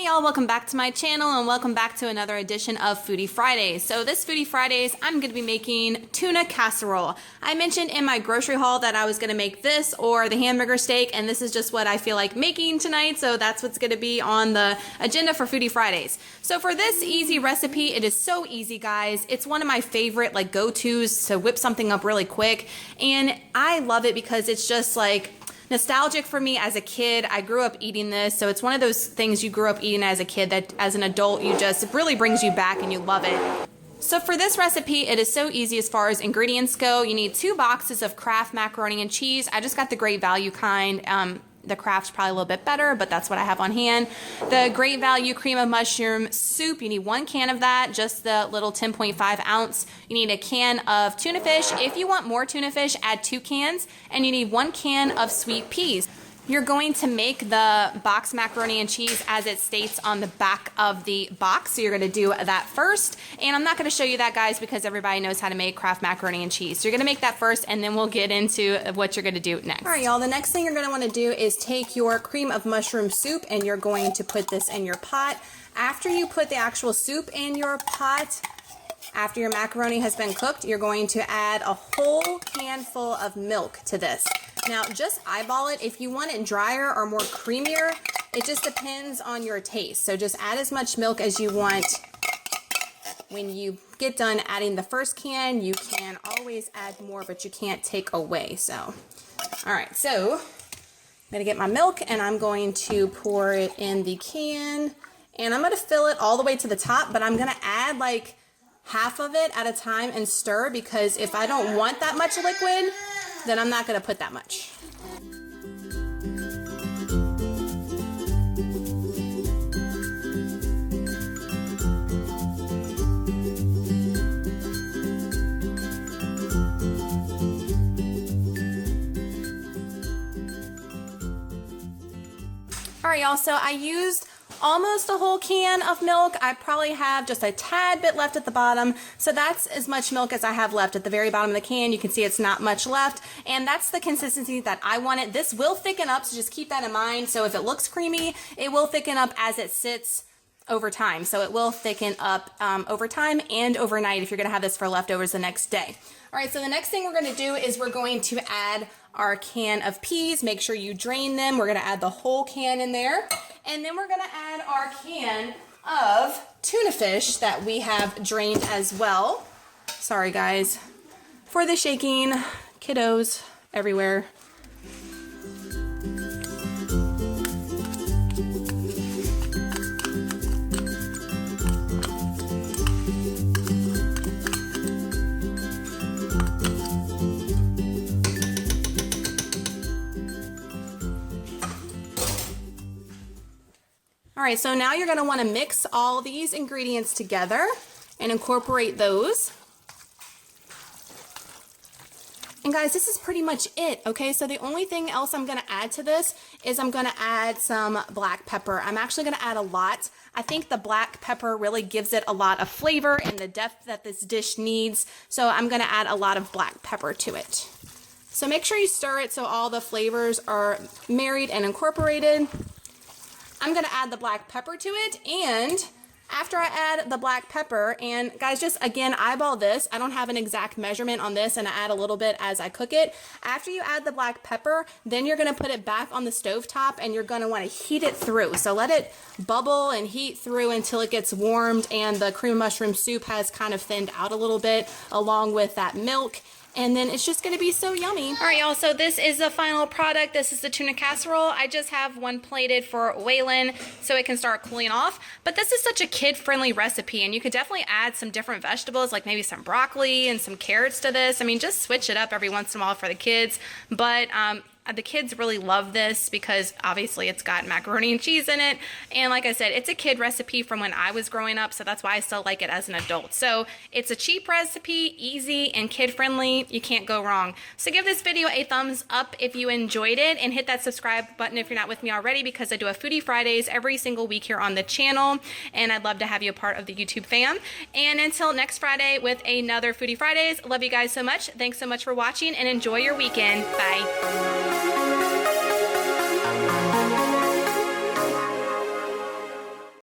y'all, welcome back to my channel and welcome back to another edition of Foodie Fridays. So this Foodie Fridays, I'm going to be making tuna casserole. I mentioned in my grocery haul that I was going to make this or the hamburger steak, and this is just what I feel like making tonight, so that's what's going to be on the agenda for Foodie Fridays. So for this easy recipe, it is so easy, guys. It's one of my favorite like go-tos to whip something up really quick, and I love it because it's just like nostalgic for me as a kid. I grew up eating this, so it's one of those things you grew up eating as a kid that as an adult it really brings you back and you love it. So for this recipe, it is so easy as far as ingredients go. You need 2 boxes of Kraft macaroni and cheese. I just got the Great Value kind. The Kraft's probably a little bit better, but that's what I have on hand. The Great Value cream of mushroom soup, you need 1 can of that, just the little 10.5 ounce. You need a can of tuna fish. If you want more tuna fish, add 2 cans, and you need 1 can of sweet peas. You're going to make the box macaroni and cheese as it states on the back of the box. So you're going to do that first. And I'm not going to show you that, guys, because everybody knows how to make Kraft macaroni and cheese. So you're going to make that first, and then we'll get into what you're going to do next. All right, y'all, the next thing you're going to want to do is take your cream of mushroom soup, and you're going to put this in your pot. After you put the actual soup in your pot, after your macaroni has been cooked, you're going to add a whole handful of milk to this. Now, just eyeball it. If you want it drier or more creamier, it just depends on your taste. So just add as much milk as you want. When you get done adding the first can, you can always add more, but you can't take away. So, all right, so I'm gonna get my milk and I'm going to pour it in the can, and I'm gonna fill it all the way to the top, but I'm gonna add like half of it at a time and stir, because if I don't want that much liquid, then I'm not going to put that much. All right, y'all, so I used almost a whole can of milk. I probably have just a tad bit left at the bottom. So that's as much milk as I have left at the very bottom of the can. You can see it's not much left. And that's the consistency that I want it. This will thicken up, so just keep that in mind. So if it looks creamy, it will thicken up as it sits over time. So it will thicken up over time and overnight if you're going to have this for leftovers the next day. All right, so the next thing we're going to do is we're going to add our can of peas. Make sure you drain them. We're going to add the whole can in there. And then we're going to add our can of tuna fish that we have drained as well. Sorry, guys, for the shaking. Kiddos everywhere. All right, so now you're going to want to mix all these ingredients together and incorporate those. And guys, this is pretty much it, okay? So the only thing else I'm going to add to this is I'm going to add some black pepper. I'm actually going to add a lot. I think the black pepper really gives it a lot of flavor and the depth that this dish needs. So I'm going to add a lot of black pepper to it. So make sure you stir it so all the flavors are married and incorporated. I'm going to add the black pepper to it, and after I add the black pepper, and guys, just again, eyeball this. I don't have an exact measurement on this, and I add a little bit as I cook it. After you add the black pepper, then you're going to put it back on the stove top, and you're going to want to heat it through. So let it bubble and heat through until it gets warmed and the cream of mushroom soup has kind of thinned out a little bit along with that milk. And then it's just gonna be so yummy. All right, y'all, so this is the final product. This is the tuna casserole. I just have one plated for Waylon so it can start cooling off. But this is such a kid-friendly recipe, and you could definitely add some different vegetables, like maybe some broccoli and some carrots to this. I mean, just switch it up every once in a while for the kids. But the kids really love this because obviously it's got macaroni and cheese in it. And like I said, it's a kid recipe from when I was growing up, so that's why I still like it as an adult. So it's a cheap recipe, easy and kid friendly. You can't go wrong. So give this video a thumbs up if you enjoyed it, and hit that subscribe button if you're not with me already, because I do a Foodie Fridays every single week here on the channel, and I'd love to have you a part of the YouTube fam. And until next Friday with another Foodie Fridays, love you guys so much. Thanks so much for watching, and enjoy your weekend. Bye.